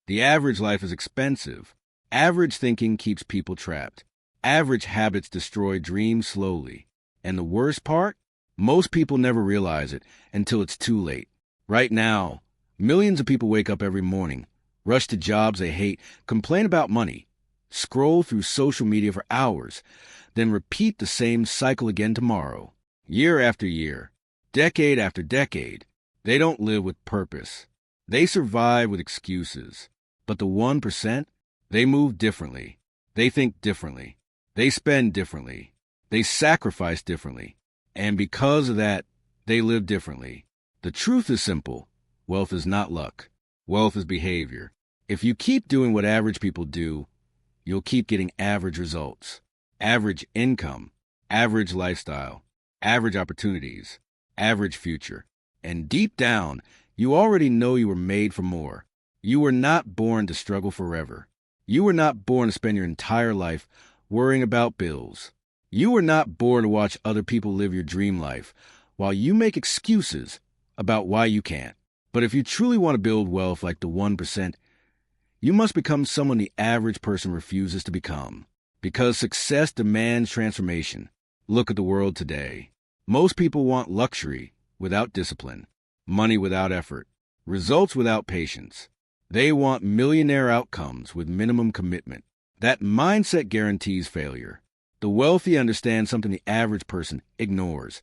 The average life is expensive. Average thinking keeps people trapped. Average habits destroy dreams slowly. And the worst part? Most people never realize it until it's too late. Right now, millions of people wake up every morning, rush to jobs they hate, complain about money, scroll through social media for hours, then repeat the same cycle again tomorrow. Year after year, decade after decade, they don't live with purpose. They survive with excuses. But the 1%, they move differently. They think differently. They spend differently. They sacrifice differently. And because of that, they live differently. The truth is simple. Wealth is not luck. Wealth is behavior. If you keep doing what average people do, you'll keep getting average results. Average income, average lifestyle, average opportunities, average future. And deep down, you already know you were made for more. You were not born to struggle forever. You were not born to spend your entire life worrying about bills. You were not born to watch other people live your dream life while you make excuses about why you can't. But if you truly want to build wealth like the 1%, you must become someone the average person refuses to become. Because success demands transformation. Look at the world today. Most people want luxury without discipline, money without effort, results without patience. They want millionaire outcomes with minimum commitment. That mindset guarantees failure. The wealthy understand something the average person ignores.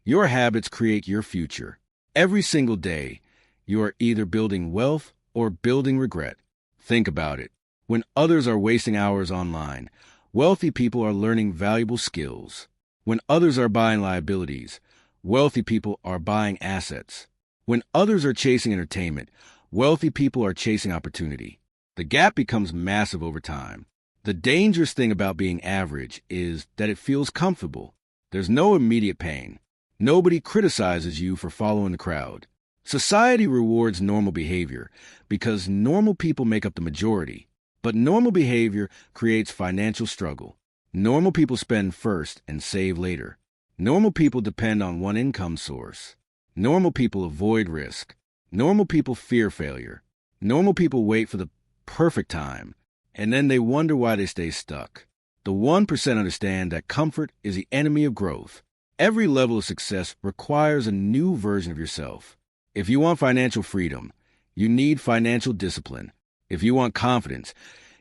Your habits create your future. Every single day, you are either building wealth or building regret. Think about it. When others are wasting hours online, wealthy people are learning valuable skills. When others are buying liabilities, wealthy people are buying assets. When others are chasing entertainment, wealthy people are chasing opportunity. The gap becomes massive over time. The dangerous thing about being average is that it feels comfortable. There's no immediate pain. Nobody criticizes you for following the crowd. Society rewards normal behavior because normal people make up the majority. But normal behavior creates financial struggle. Normal people spend first and save later. Normal people depend on one income source. Normal people avoid risk. Normal people fear failure. Normal people wait for the perfect time, and then they wonder why they stay stuck. The 1% understand that comfort is the enemy of growth. Every level of success requires a new version of yourself. If you want financial freedom, you need financial discipline. If you want confidence,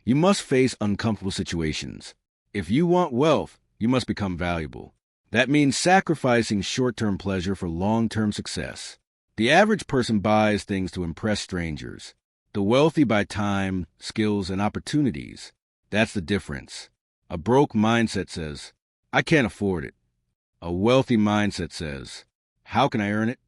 you must face uncomfortable situations. If you want wealth, you must become valuable. That means sacrificing short-term pleasure for long-term success. The average person buys things to impress strangers. The wealthy buy time, skills, and opportunities. That's the difference. A broke mindset says, I can't afford it. A wealthy mindset says, how can I earn it?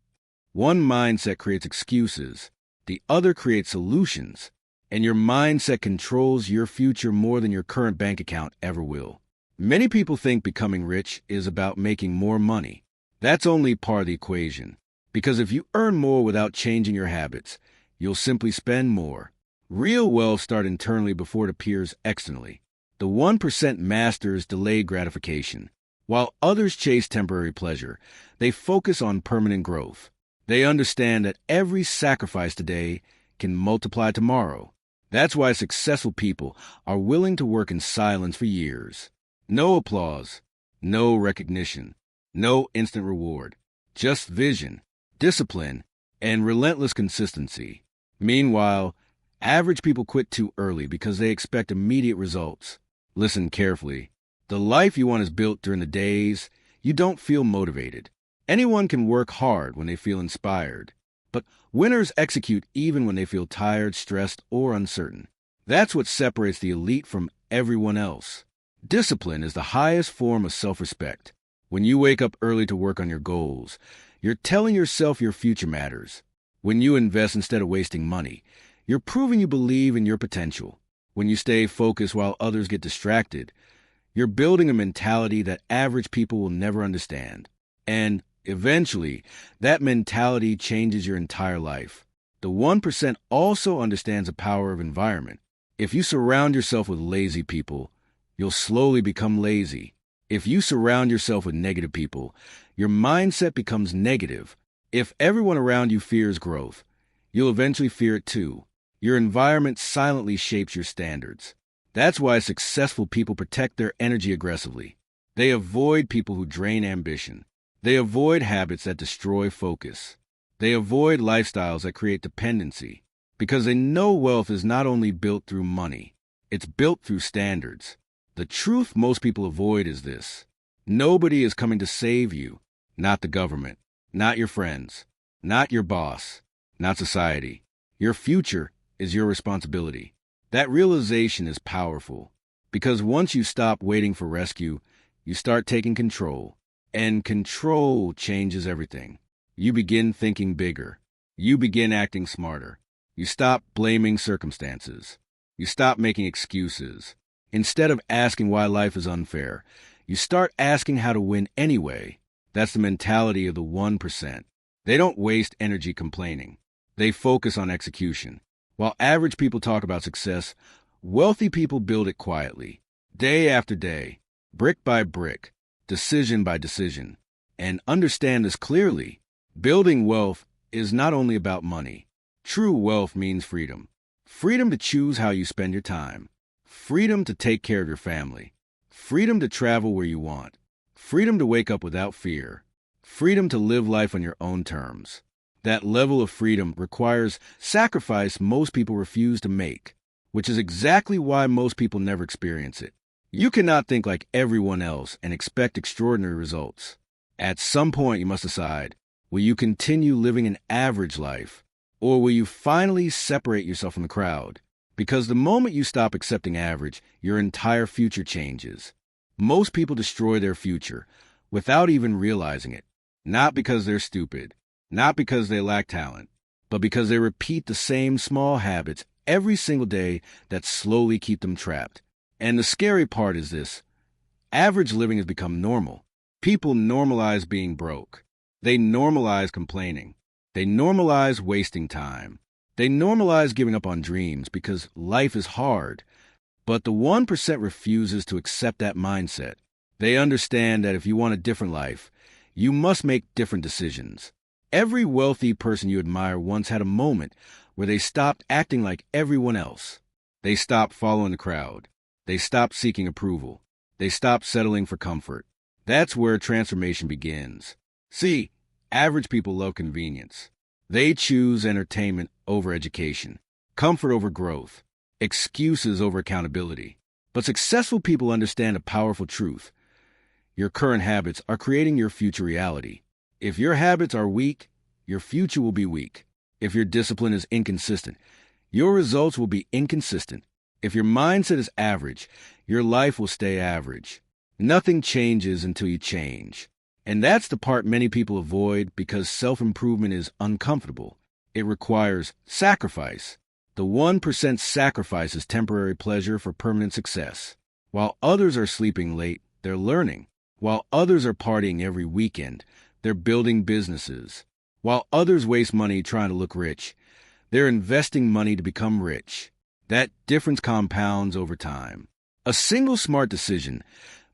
One mindset creates excuses. The other creates solutions. And your mindset controls your future more than your current bank account ever will. Many people think becoming rich is about making more money. That's only part of the equation. Because if you earn more without changing your habits, you'll simply spend more. Real wealth starts internally before it appears externally. The 1% masters delayed gratification. While others chase temporary pleasure, they focus on permanent growth. They understand that every sacrifice today can multiply tomorrow. That's why successful people are willing to work in silence for years. No applause, no recognition, no instant reward, just vision, discipline, and relentless consistency. Meanwhile, average people quit too early because they expect immediate results. Listen carefully. The life you want is built during the days you don't feel motivated. Anyone can work hard when they feel inspired, but winners execute even when they feel tired, stressed, or uncertain. That's what separates the elite from everyone else. Discipline is the highest form of self-respect. When you wake up early to work on your goals, you're telling yourself your future matters. When you invest instead of wasting money, you're proving you believe in your potential. When you stay focused while others get distracted, you're building a mentality that average people will never understand. And eventually, that mentality changes your entire life. The 1% also understands the power of environment. If you surround yourself with lazy people, you'll slowly become lazy. If you surround yourself with negative people, your mindset becomes negative. If everyone around you fears growth, you'll eventually fear it too. Your environment silently shapes your standards. That's why successful people protect their energy aggressively. They avoid people who drain ambition. They avoid habits that destroy focus. They avoid lifestyles that create dependency, because they know wealth is not only built through money, it's built through standards. The truth most people avoid is this: nobody is coming to save you, not the government, not your friends, not your boss, not society. Your future is your responsibility. That realization is powerful, because once you stop waiting for rescue, you start taking control, and control changes everything. You begin thinking bigger. You begin acting smarter. You stop blaming circumstances. You stop making excuses. Instead of asking why life is unfair, you start asking how to win anyway. That's the mentality of the 1%. They don't waste energy complaining. They focus on execution. While average people talk about success, wealthy people build it quietly, day after day, brick by brick, decision by decision. And understand this clearly: building wealth is not only about money. True wealth means freedom. Freedom to choose how you spend your time. Freedom to take care of your family. Freedom to travel where you want. Freedom to wake up without fear. Freedom to live life on your own terms. That level of freedom requires sacrifice most people refuse to make, which is exactly why most people never experience it. You cannot think like everyone else and expect extraordinary results. At some point, you must decide: will you continue living an average life, or will you finally separate yourself from the crowd? Because the moment you stop accepting average, your entire future changes. Most people destroy their future without even realizing it, not because they're stupid, not because they lack talent, but because they repeat the same small habits every single day that slowly keep them trapped. And the scary part is this: average living has become normal. People normalize being broke. They normalize complaining. They normalize wasting time. They normalize giving up on dreams because life is hard. But the 1% refuses to accept that mindset. They understand that if you want a different life, you must make different decisions. Every wealthy person you admire once had a moment where they stopped acting like everyone else. They stopped following the crowd. They stopped seeking approval. They stopped settling for comfort. That's where transformation begins. See, average people love convenience. They choose entertainment over education, comfort over growth, excuses over accountability. But successful people understand a powerful truth: your current habits are creating your future reality. If your habits are weak, your future will be weak. If your discipline is inconsistent, your results will be inconsistent. If your mindset is average, your life will stay average. Nothing changes until you change. And that's the part many people avoid because self-improvement is uncomfortable. It requires sacrifice. The 1% sacrifices temporary pleasure for permanent success. While others are sleeping late, they're learning. While others are partying every weekend, they're building businesses. While others waste money trying to look rich, they're investing money to become rich. That difference compounds over time. A single smart decision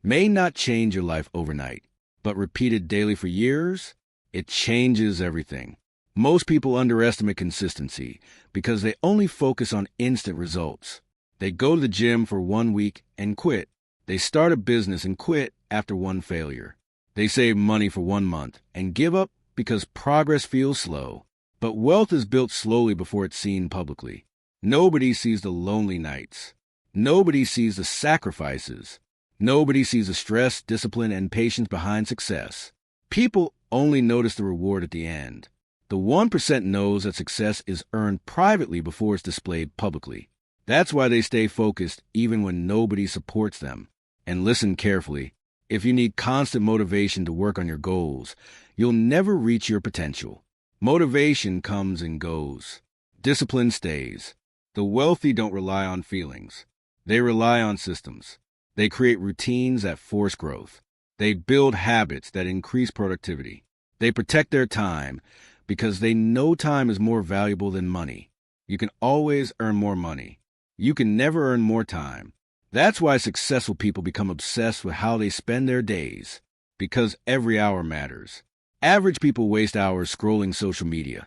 may not change your life overnight, but repeated daily for years, it changes everything. Most people underestimate consistency because they only focus on instant results. They go to the gym for 1 week and quit. They start a business and quit after one failure. They save money for 1 month and give up because progress feels slow. But wealth is built slowly before it's seen publicly. Nobody sees the lonely nights. Nobody sees the sacrifices. Nobody sees the stress, discipline, and patience behind success. People only notice the reward at the end. The 1% knows that success is earned privately before it's displayed publicly. That's why they stay focused even when nobody supports them. And listen carefully. If you need constant motivation to work on your goals, you'll never reach your potential. Motivation comes and goes. Discipline stays. The wealthy don't rely on feelings. They rely on systems. They create routines that force growth. They build habits that increase productivity. They protect their time because they know time is more valuable than money. You can always earn more money. You can never earn more time. That's why successful people become obsessed with how they spend their days, because every hour matters. Average people waste hours scrolling social media,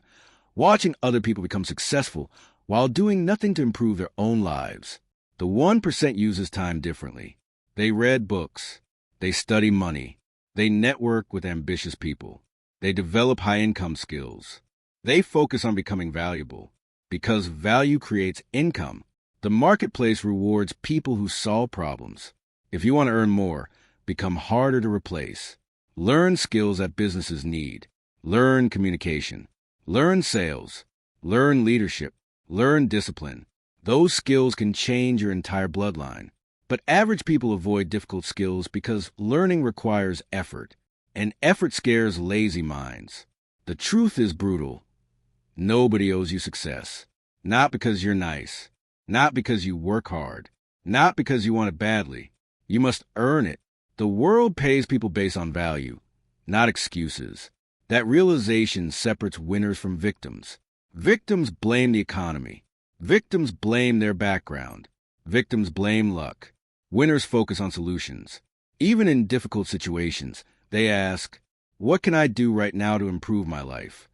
watching other people become successful while doing nothing to improve their own lives. The 1% uses time differently. They read books. They study money. They network with ambitious people. They develop high-income skills. They focus on becoming valuable, because value creates income. The marketplace rewards people who solve problems. If you want to earn more, become harder to replace. Learn skills that businesses need. Learn communication. Learn sales. Learn leadership. Learn discipline. Those skills can change your entire bloodline. But average people avoid difficult skills because learning requires effort, and effort scares lazy minds. The truth is brutal. Nobody owes you success. Not because you're nice. Not because you work hard. Not because you want it badly. You must earn it. The world pays people based on value, not excuses. That realization separates winners from victims. Victims blame the economy. Victims blame their background. Victims blame luck. Winners focus on solutions. Even in difficult situations, they ask, what can I do right now to improve my life?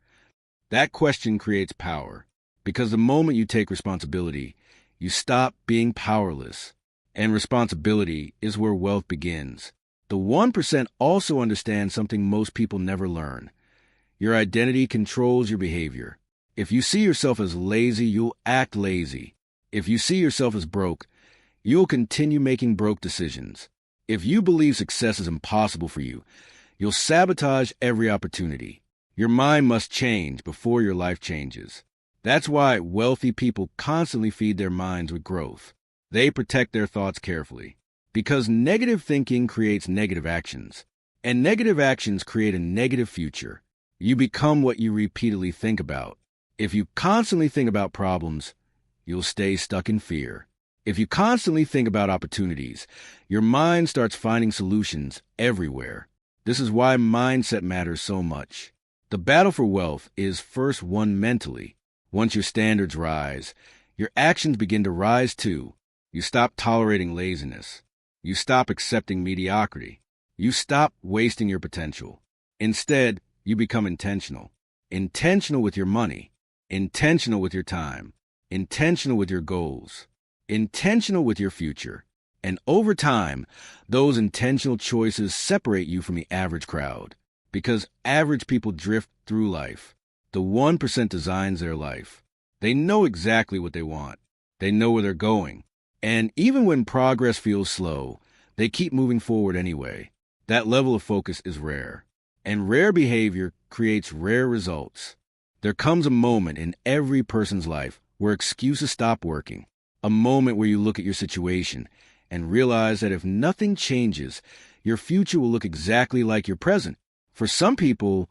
That question creates power, because the moment you take responsibility, you stop being powerless. And responsibility is where wealth begins. The 1% also understands something most people never learn. Your identity controls your behavior. If you see yourself as lazy, you'll act lazy. If you see yourself as broke, you'll continue making broke decisions. If you believe success is impossible for you, you'll sabotage every opportunity. Your mind must change before your life changes. That's why wealthy people constantly feed their minds with growth. They protect their thoughts carefully, because negative thinking creates negative actions, and negative actions create a negative future. You become what you repeatedly think about. If you constantly think about problems, you'll stay stuck in fear. If you constantly think about opportunities, your mind starts finding solutions everywhere. This is why mindset matters so much. The battle for wealth is first won mentally. Once your standards rise, your actions begin to rise too. You stop tolerating laziness. You stop accepting mediocrity. You stop wasting your potential. Instead, you become intentional. Intentional with your money. Intentional with your time. Intentional with your goals. Intentional with your future. And over time, those intentional choices separate you from the average crowd. Because average people drift through life. The 1% designs their life. They know exactly what they want. They know where they're going. And even when progress feels slow, they keep moving forward anyway. That level of focus is rare. And rare behavior creates rare results. There comes a moment in every person's life where excuses stop working. A moment where you look at your situation and realize that if nothing changes, your future will look exactly like your present. For some people,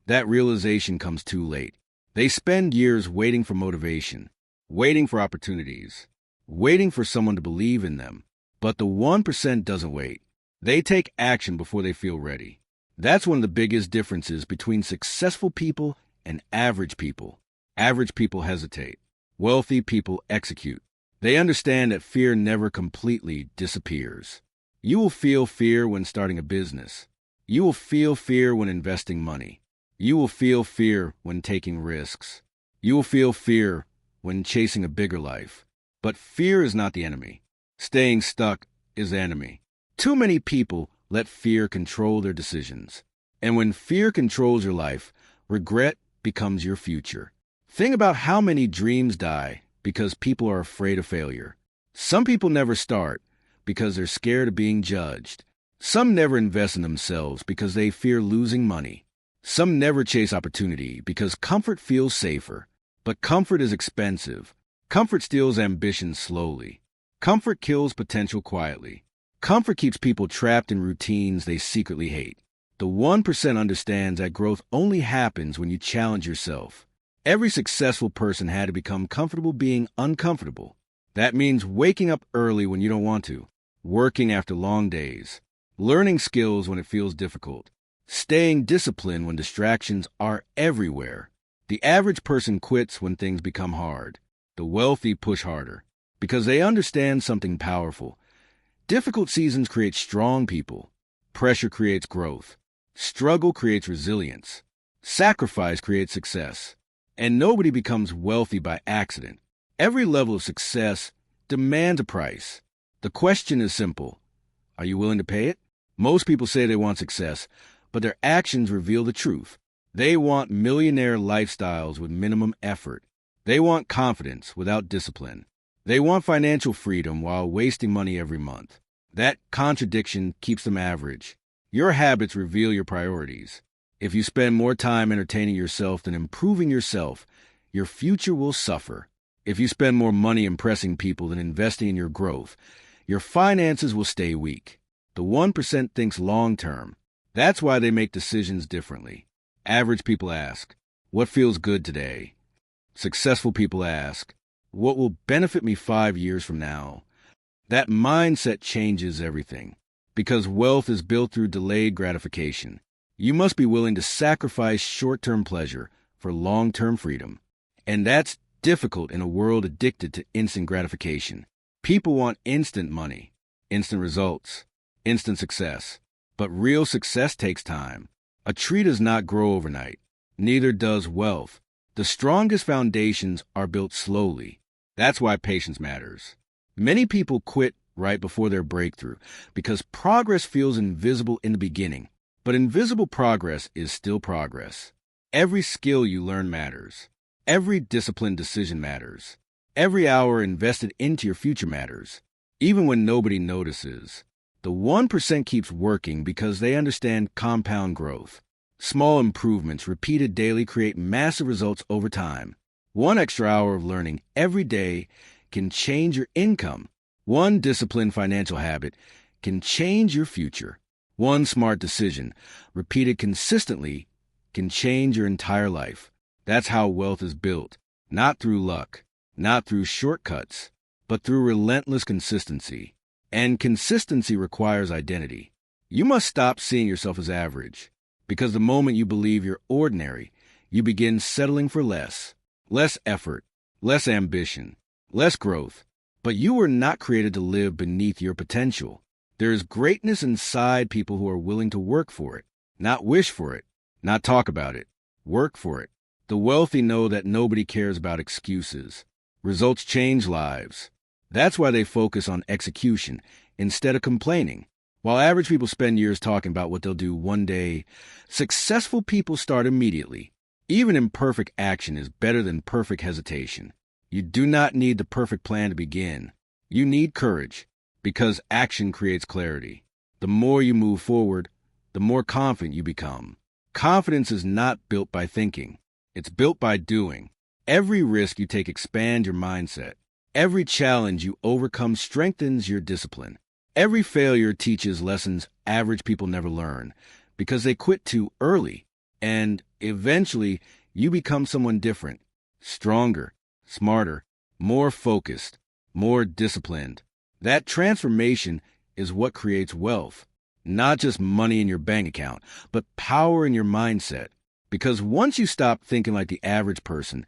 that realization comes too late. They spend years waiting for motivation, waiting for opportunities, waiting for someone to believe in them. But the 1% doesn't wait. They take action before they feel ready. That's one of the biggest differences between successful people and average people. Average people hesitate. Wealthy people execute. They understand that fear never completely disappears. You will feel fear when starting a business. You will feel fear when investing money. You will feel fear when taking risks. You will feel fear when chasing a bigger life. But fear is not the enemy. Staying stuck is the enemy. Too many people let fear control their decisions. And when fear controls your life, regret becomes your future. Think about how many dreams die because people are afraid of failure. Some people never start because they're scared of being judged. Some never invest in themselves because they fear losing money. Some never chase opportunity because comfort feels safer. But comfort is expensive. Comfort steals ambition slowly. Comfort kills potential quietly. Comfort keeps people trapped in routines they secretly hate. The 1% understands that growth only happens when you challenge yourself. Every successful person had to become comfortable being uncomfortable. That means waking up early when you don't want to, working after long days, learning skills when it feels difficult, staying disciplined when distractions are everywhere. The average person quits when things become hard. The wealthy push harder because they understand something powerful. Difficult seasons create strong people. Pressure creates growth. Struggle creates resilience. Sacrifice creates success. And nobody becomes wealthy by accident. Every level of success demands a price. The question is simple. Are you willing to pay it? Most people say they want success, but their actions reveal the truth. They want millionaire lifestyles with minimum effort. They want confidence without discipline. They want financial freedom while wasting money every month. That contradiction keeps them average. Your habits reveal your priorities. If you spend more time entertaining yourself than improving yourself, your future will suffer. If you spend more money impressing people than investing in your growth, your finances will stay weak. The 1% thinks long-term. That's why they make decisions differently. Average people ask, what feels good today? Successful people ask, what will benefit me 5 years from now? That mindset changes everything. Because wealth is built through delayed gratification. You must be willing to sacrifice short-term pleasure for long-term freedom. And that's difficult in a world addicted to instant gratification. People want instant money, instant results, instant success. But real success takes time. A tree does not grow overnight. Neither does wealth. The strongest foundations are built slowly. That's why patience matters. Many people quit right before their breakthrough because progress feels invisible in the beginning. But invisible progress is still progress. Every skill you learn matters. Every disciplined decision matters. Every hour invested into your future matters, even when nobody notices. The 1% keeps working because they understand compound growth. Small improvements repeated daily create massive results over time. One extra hour of learning every day can change your income. One disciplined financial habit can change your future. One smart decision, repeated consistently, can change your entire life. That's how wealth is built, not through luck, not through shortcuts, but through relentless consistency. And consistency requires identity. You must stop seeing yourself as average, because the moment you believe you're ordinary, you begin settling for less effort, less ambition, less growth. But you were not created to live beneath your potential. There is greatness inside people who are willing to work for it, not wish for it, not talk about it, work for it. The wealthy know that nobody cares about excuses. Results change lives. That's why they focus on execution instead of complaining. While average people spend years talking about what they'll do one day, successful people start immediately. Even imperfect action is better than perfect hesitation. You do not need the perfect plan to begin. You need courage, because action creates clarity. The more you move forward, the more confident you become. Confidence is not built by thinking. It's built by doing. Every risk you take expands your mindset. Every challenge you overcome strengthens your discipline. Every failure teaches lessons average people never learn, because they quit too early. And eventually, you become someone different, stronger, smarter, more focused, more disciplined. That transformation is what creates wealth. Not just money in your bank account, but power in your mindset. Because once you stop thinking like the average person,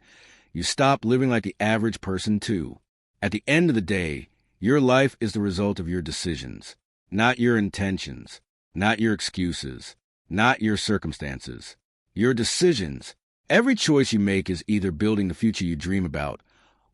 you stop living like the average person too. At the end of the day, your life is the result of your decisions, not your intentions, not your excuses, not your circumstances. Your decisions. Every choice you make is either building the future you dream about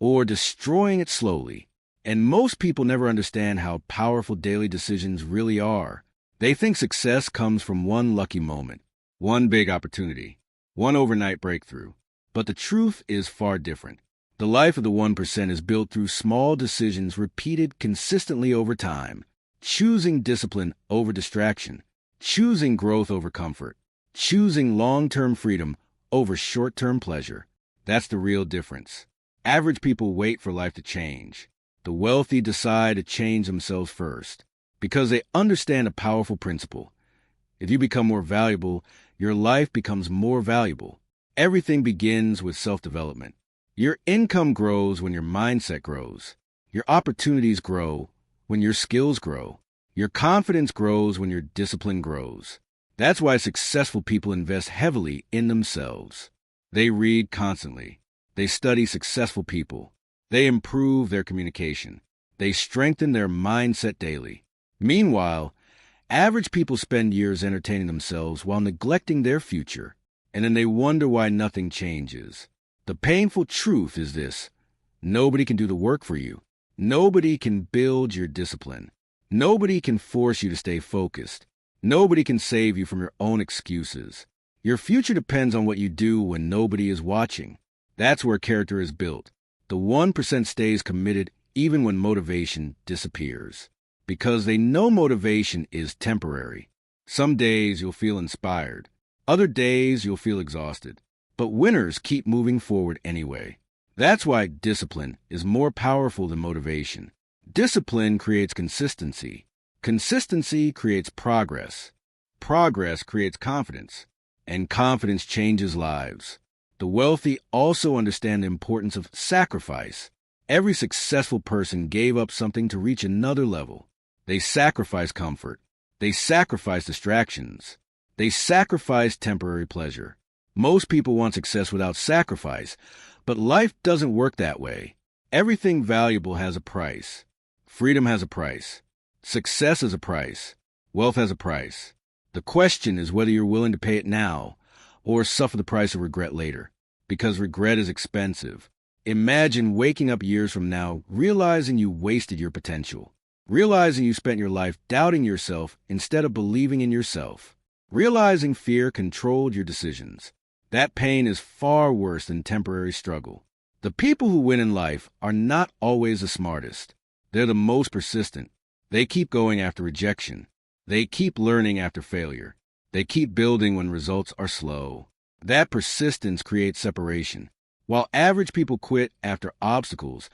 or destroying it slowly. And most people never understand how powerful daily decisions really are. They think success comes from one lucky moment, one big opportunity, one overnight breakthrough. But the truth is far different. The life of the 1% is built through small decisions repeated consistently over time, choosing discipline over distraction, choosing growth over comfort, choosing long-term freedom over short-term pleasure. That's the real difference. Average people wait for life to change. The wealthy decide to change themselves first, because they understand a powerful principle. If you become more valuable, your life becomes more valuable. Everything begins with self-development. Your income grows when your mindset grows. Your opportunities grow when your skills grow. Your confidence grows when your discipline grows. That's why successful people invest heavily in themselves. They read constantly. They study successful people. They improve their communication. They strengthen their mindset daily. Meanwhile, average people spend years entertaining themselves while neglecting their future, and then they wonder why nothing changes. The painful truth is this: Nobody can do the work for you. Nobody can build your discipline. Nobody can force you to stay focused. Nobody can save you from your own excuses. Your future depends on what you do when nobody is watching. That's where character is built. The 1% stays committed even when motivation disappears, because they know motivation is temporary. Some days you'll feel inspired. Other days you'll feel exhausted. But winners keep moving forward anyway. That's why discipline is more powerful than motivation. Discipline creates consistency. Consistency creates progress. Progress creates confidence. And confidence changes lives. The wealthy also understand the importance of sacrifice. Every successful person gave up something to reach another level. They sacrificed comfort. They sacrificed distractions. They sacrificed temporary pleasure. Most people want success without sacrifice, but life doesn't work that way. Everything valuable has a price. Freedom has a price. Success has a price. Wealth has a price. The question is whether you're willing to pay it now or suffer the price of regret later, because regret is expensive. Imagine waking up years from now realizing you wasted your potential, realizing you spent your life doubting yourself instead of believing in yourself, realizing fear controlled your decisions. That pain is far worse than temporary struggle. The people who win in life are not always the smartest. They're the most persistent. They keep going after rejection. They keep learning after failure. They keep building when results are slow. That persistence creates separation. While average people quit after obstacles,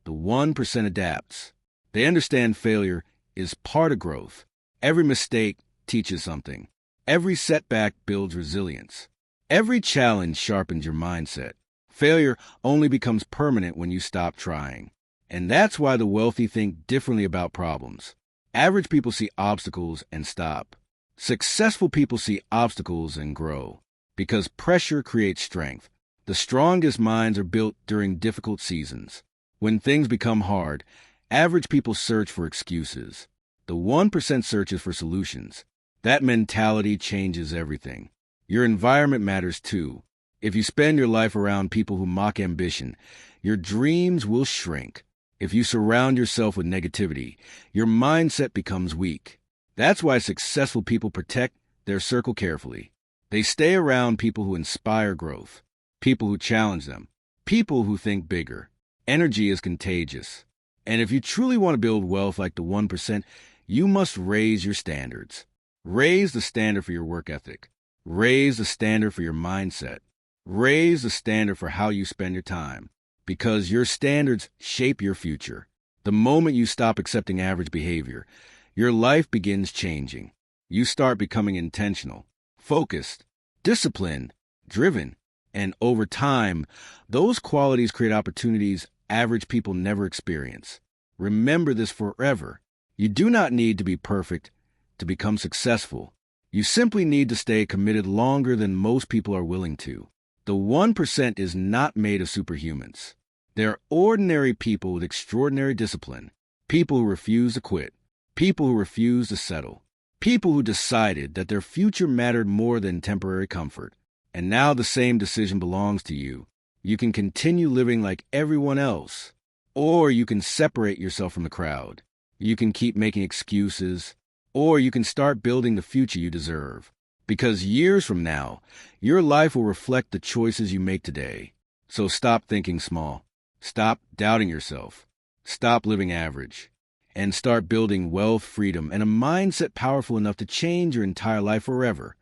the 1% adapts. They understand failure is part of growth. Every mistake teaches something. Every setback builds resilience. Every challenge sharpens your mindset. Failure only becomes permanent when you stop trying. And that's why the wealthy think differently about problems. Average people see obstacles and stop. Successful people see obstacles and grow. Because pressure creates strength. The strongest minds are built during difficult seasons. When things become hard, average people search for excuses. The 1% searches for solutions. That mentality changes everything. Your environment matters too. If you spend your life around people who mock ambition, your dreams will shrink. If you surround yourself with negativity, your mindset becomes weak. That's why successful people protect their circle carefully. They stay around people who inspire growth, people who challenge them, people who think bigger. Energy is contagious. And if you truly want to build wealth like the 1%, you must raise your standards. Raise the standard for your work ethic. Raise the standard for your mindset. Raise the standard for how you spend your time. Because your standards shape your future. The moment you stop accepting average behavior, your life begins changing. You start becoming intentional, focused, disciplined, driven, and over time, those qualities create opportunities average people never experience. Remember this forever. You do not need to be perfect to become successful. You simply need to stay committed longer than most people are willing to. The 1% is not made of superhumans. They're ordinary people with extraordinary discipline, people who refuse to quit, people who refuse to settle, people who decided that their future mattered more than temporary comfort. And now the same decision belongs to you. You can continue living like everyone else, or you can separate yourself from the crowd. You can keep making excuses, or you can start building the future you deserve. Because years from now, your life will reflect the choices you make today. So stop thinking small. Stop doubting yourself. Stop living average. And start building wealth, freedom, and a mindset powerful enough to change your entire life forever.